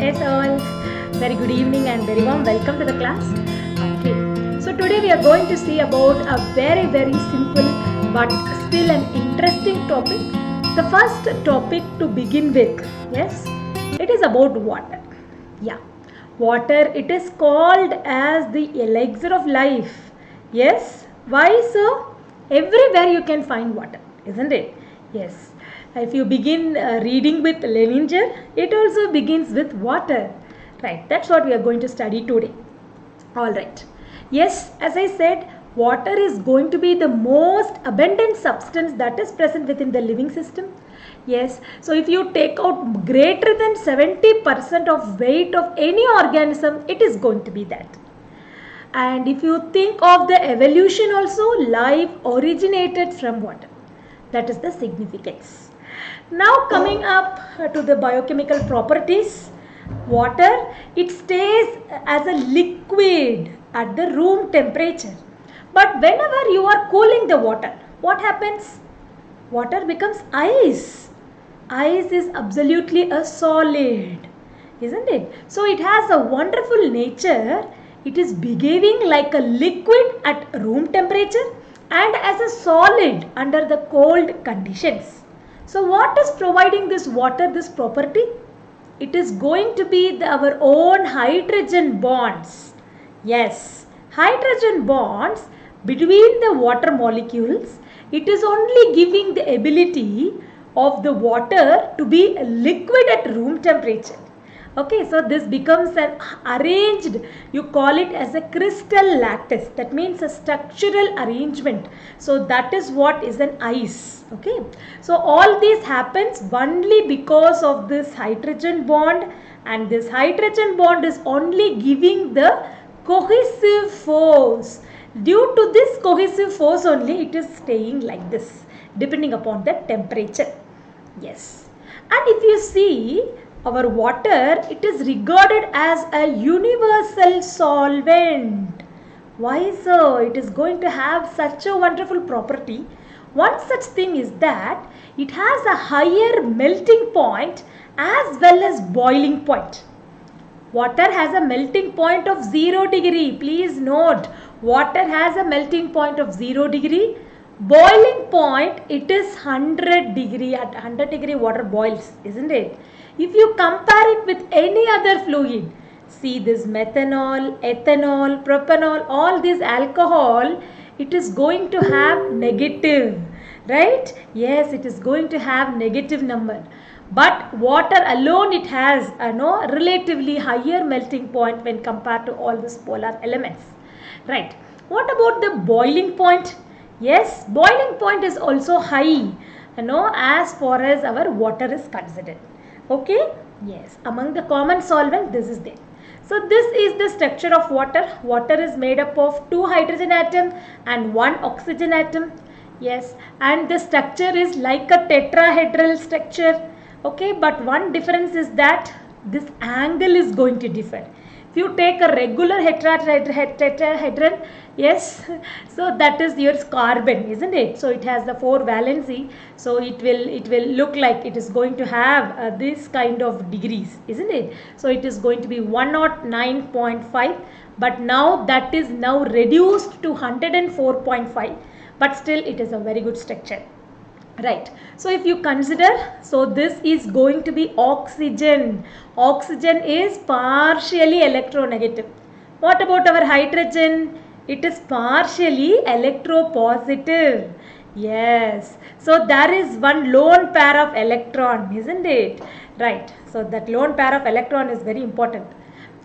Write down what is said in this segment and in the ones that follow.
Yes, all. Very good evening and very warm welcome to the class. Okay. So today we are going to see about a very simple but still an interesting topic. The first topic to begin with, yes, it is about water. Yeah, water. It is called as the elixir of life. Yes. Why so? Everywhere you can find water, isn't it? Yes. If you begin reading with Leninger, it also begins with water. Right, that's what we are going to study today. Alright. Yes, as I said, water is going to be the most abundant substance that is present within the living system. Yes, so if you take out greater than 70% of weight of any organism, it is going to be that. And if you think of the evolution also, life originated from water. That is the significance. Now coming up to the biochemical properties, water, it stays as a liquid at the room temperature. But whenever you are cooling the water, what happens? Water becomes ice. Ice is absolutely a solid, isn't it? So it has a wonderful nature. It is behaving like a liquid at room temperature and as a solid under the cold conditions. So what is providing this water this property? It is going to be our own hydrogen bonds. Yes, hydrogen bonds between the water molecules. It is only giving the ability of the water to be liquid at room temperature. Okay, so this becomes an arranged, you call it as a crystal lattice. That means a structural arrangement. So that is what is an ice. Okay, so all this happens only because of this hydrogen bond, and this hydrogen bond is only giving the cohesive force. Due to this cohesive force only, it is staying like this, depending upon the temperature. Yes, and if you see, our water, it is regarded as a universal solvent. Why so? It is going to have such a wonderful property. One such thing is that it has a higher melting point as well as boiling point. Water has a melting point of 0 degree. Please note, water has a melting point of 0 degree. Boiling point, it is 100 degree. At 100 degree water boils, isn't it? If you compare it with any other fluid, see this methanol, ethanol, propanol, all this alcohol, it is going to have negative, right? Yes, it is going to have negative number. But water alone, it has a relatively higher melting point when compared to all these polar elements, right? What about the boiling point? Yes, boiling point is also high, as far as our water is considered. Okay, yes, among the common solvent, this is there. So this is the structure of water. Water is made up of 2 hydrogen atom and 1 oxygen atom. Yes, and the structure is like a tetrahedral structure. Okay, but one difference is that this angle is going to differ. If you take a regular tetrahedron, yes, so that is your carbon, isn't it? So it has the 4 valency, so it will look like it is going to have this kind of degrees, isn't it? So it is going to be 109.5, but now that is now reduced to 104.5, but still it is a very good structure. Right, so if you consider, so this is going to be oxygen. Oxygen is partially electronegative. What about our hydrogen? It is partially electropositive. Yes, so there is one lone pair of electron, isn't it? Right, so that lone pair of electron is very important.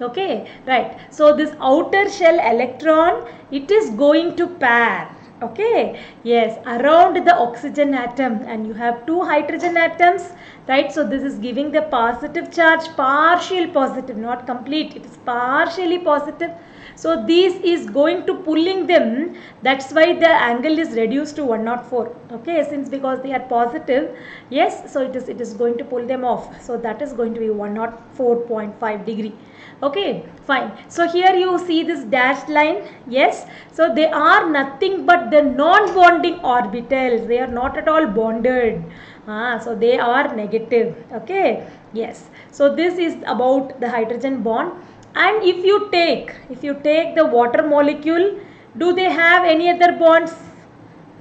Okay, right, so this outer shell electron, it is going to pair. Okay, yes, around the oxygen atom, and you have 2 hydrogen atoms, right? So this is giving the positive charge, partial positive, not complete, it is partially positive. So this is going to pulling them, that's why the angle is reduced to 104. Okay, since because they are positive, yes, so it is going to pull them off. So that is going to be 104.5 degree. Okay, fine. So here you see this dashed line. Yes, so they are nothing but the non-bonding orbitals. They are not at all bonded. So they are negative. Okay, yes. So this is about the hydrogen bond. And if you take the water molecule, do they have any other bonds?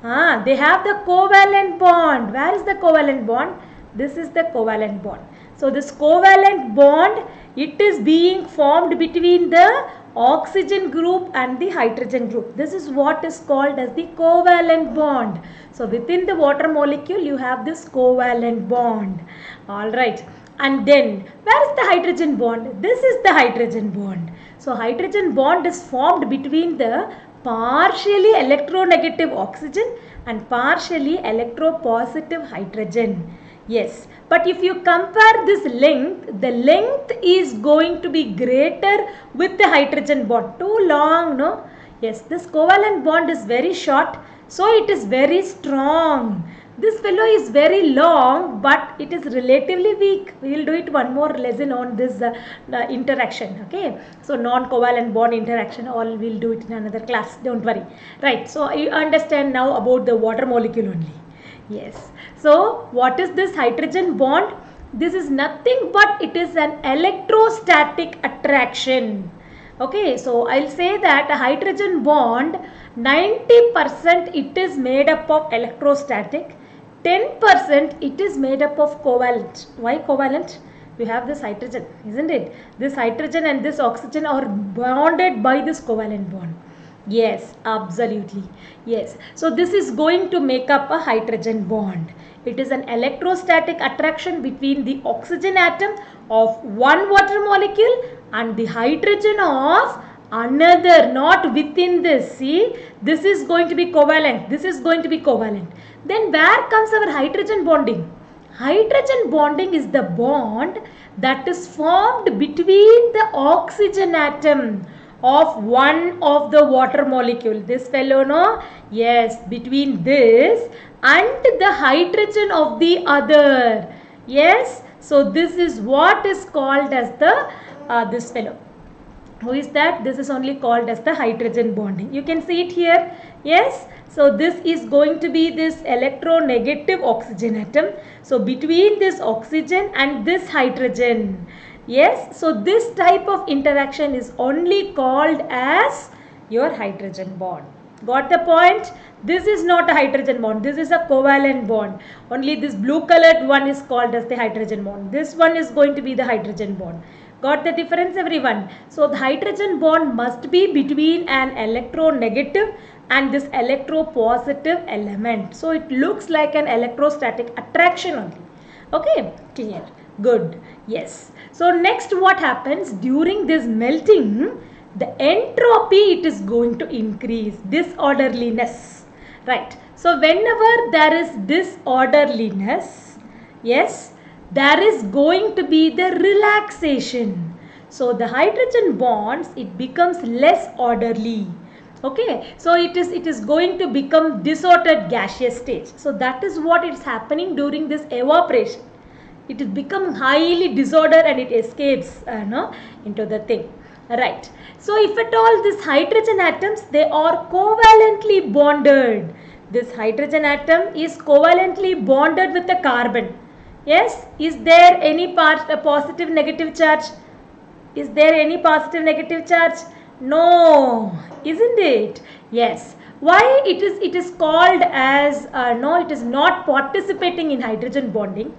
They have the covalent bond. Where is the covalent bond? This is the covalent bond. So this covalent bond, it is being formed between the oxygen group and the hydrogen group. This is what is called as the covalent bond. So within the water molecule, you have this covalent bond. Alright. And then, where is the hydrogen bond? This is the hydrogen bond. So hydrogen bond is formed between the partially electronegative oxygen and partially electropositive hydrogen. Yes, but if you compare this length, the length is going to be greater with the hydrogen bond. Too long, no? Yes, this covalent bond is very short, so it is very strong. This fellow is very long, but it is relatively weak. We will do it one more lesson on this interaction. Okay, so non-covalent bond interaction, all we'll do it in another class. Don't worry. Right, so you understand now about the water molecule only. Yes, so what is this hydrogen bond? This is nothing but it is an electrostatic attraction. Okay, so I'll say that a hydrogen bond, 90% it is made up of electrostatic, 10% it is made up of covalent. Why covalent? You have this hydrogen, isn't it? This hydrogen and this oxygen are bonded by this covalent bond. Yes, absolutely. Yes. So this is going to make up a hydrogen bond. It is an electrostatic attraction between the oxygen atom of one water molecule and the hydrogen of another, not within this. See, this is going to be covalent. This is going to be covalent. Then where comes our hydrogen bonding? Hydrogen bonding is the bond that is formed between the oxygen atom of one of the water molecule. This fellow, no? Yes, between this and the hydrogen of the other. Yes, so this is what is called as the this fellow. Who is that? This is only called as the hydrogen bonding. You can see it here. Yes, so this is going to be this electronegative oxygen atom. So between this oxygen and this hydrogen. Yes, so this type of interaction is only called as your hydrogen bond. Got the point? This is not a hydrogen bond. This is a covalent bond. Only this blue colored one is called as the hydrogen bond. This one is going to be the hydrogen bond. Got the difference, everyone? So the hydrogen bond must be between an electronegative and this electropositive element. So it looks like an electrostatic attraction only. Okay, clear. Good. Yes. So next what happens during this melting, the entropy it is going to increase, disorderliness. Right. So whenever there is disorderliness, yes, there is going to be the relaxation. So the hydrogen bonds, it becomes less orderly. Okay, so it is going to become disordered gaseous stage. So that is what is happening during this evaporation. It is become highly disordered and it escapes into the thing. Right. So if at all these hydrogen atoms, they are covalently bonded. This hydrogen atom is covalently bonded with the carbon. Yes, is there any positive negative charge? Is there any positive negative charge? No, isn't it? Yes. Why it is called as no, it is not participating in hydrogen bonding.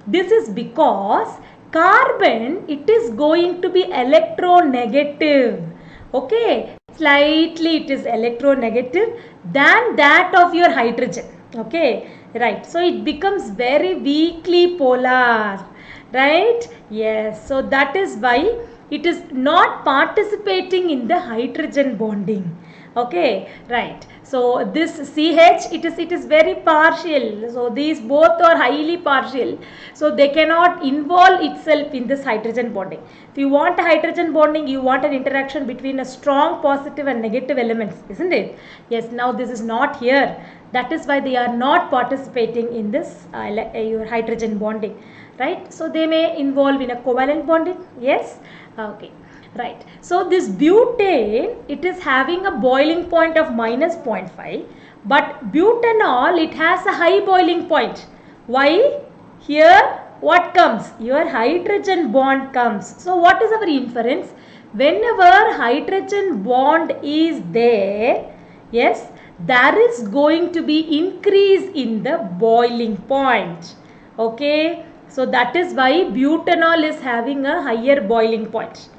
This is because carbon, it is going to be electronegative. Okay, slightly it is electronegative than that of your hydrogen. Okay, right. So it becomes very weakly polar. Right? Yes. So that is why it is not participating in the hydrogen bonding. Okay, right. So this CH, it is very partial. So these both are highly partial. So they cannot involve itself in this hydrogen bonding. If you want a hydrogen bonding, you want an interaction between a strong positive and negative elements, isn't it? Yes, now this is not here. That is why they are not participating in this your hydrogen bonding, right? So they may involve in a covalent bonding. Yes, okay. Right. So this butane, it is having a boiling point of minus 0.5, but butanol, it has a high boiling point. Why? Here what comes? Your hydrogen bond comes. So what is our inference? Whenever hydrogen bond is there, yes, there is going to be increase in the boiling point. Okay. So that is why butanol is having a higher boiling point.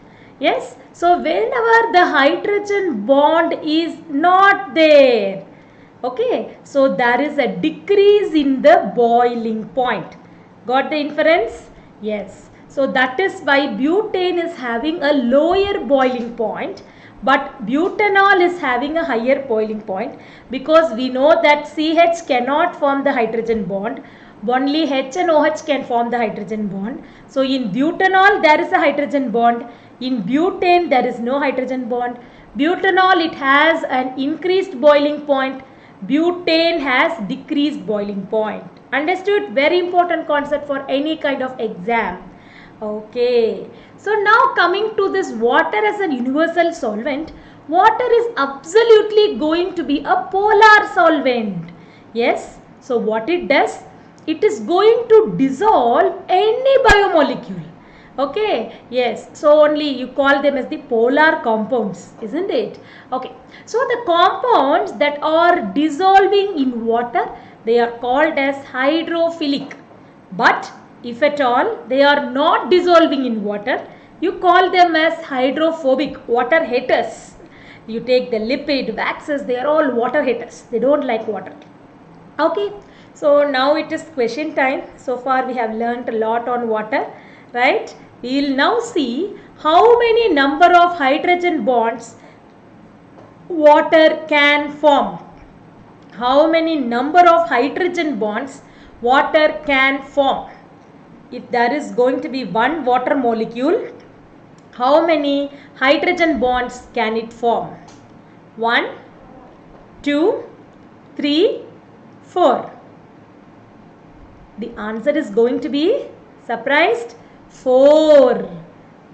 Yes, so whenever the hydrogen bond is not there, okay, so there is a decrease in the boiling point. Got the inference? Yes. So that is why butane is having a lower boiling point, but butanol is having a higher boiling point, because we know that CH cannot form the hydrogen bond. Only H and OH can form the hydrogen bond. So in butanol there is a hydrogen bond. In butane there is no hydrogen bond. Butanol, it has an increased boiling point. Butane has decreased boiling point. Understood? Very important concept for any kind of exam. Okay. So now coming to this water as a universal solvent. Water is absolutely going to be a polar solvent. Yes. So what it does? It is going to dissolve any biomolecule. Okay, yes, so only you call them as the polar compounds, isn't it? Okay, so the compounds that are dissolving in water, they are called as hydrophilic. But if at all they are not dissolving in water, you call them as hydrophobic, water haters. You take the lipid, waxes, they are all water haters. They don't like water. Okay, so now it is question time. So far we have learnt a lot on water, right? We will now see how many number of hydrogen bonds water can form. How many number of hydrogen bonds water can form. If there is going to be one water molecule, how many hydrogen bonds can it form? 1, 2, 3, 4. The answer is going to be, surprised, 4.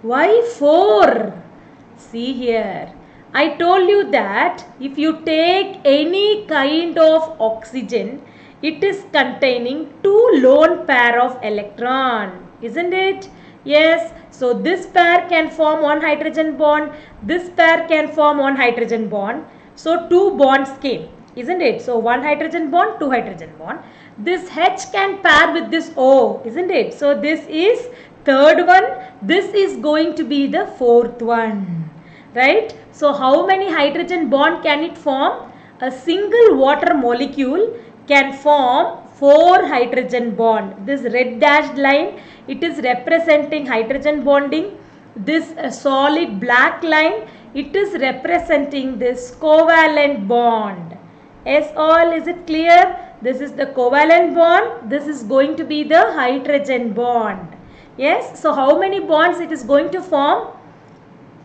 Why 4? See here. I told you that if you take any kind of oxygen, it is containing 2 lone pair of electron. Isn't it? Yes. So this pair can form one hydrogen bond. This pair can form one hydrogen bond. So 2 bonds came. Isn't it? So 1 hydrogen bond, 2 hydrogen bond. This H can pair with this O. Isn't it? So this is third one. This is going to be the fourth one. Right? So how many hydrogen bond can it form? A single water molecule can form 4 hydrogen bond. This red dashed line, it is representing hydrogen bonding. This solid black line, it is representing this covalent bond. Yes, all, is it clear? This is the covalent bond. This is going to be the hydrogen bond. Yes, so how many bonds it is going to form?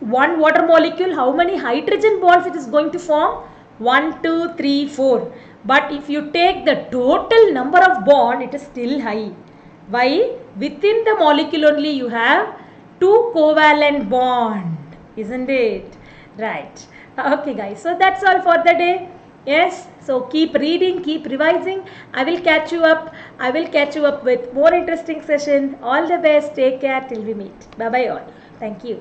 One water molecule, how many hydrogen bonds it is going to form? 1, 2, 3, 4. But if you take the total number of bond, it is still high. Why? Within the molecule only you have 2 covalent bond. Isn't it? Right. Okay guys, so that's all for the day. Yes, so keep reading, keep revising. I will catch you up. I will catch you up with more interesting session. All the best. Take care till we meet. Bye bye all. Thank you.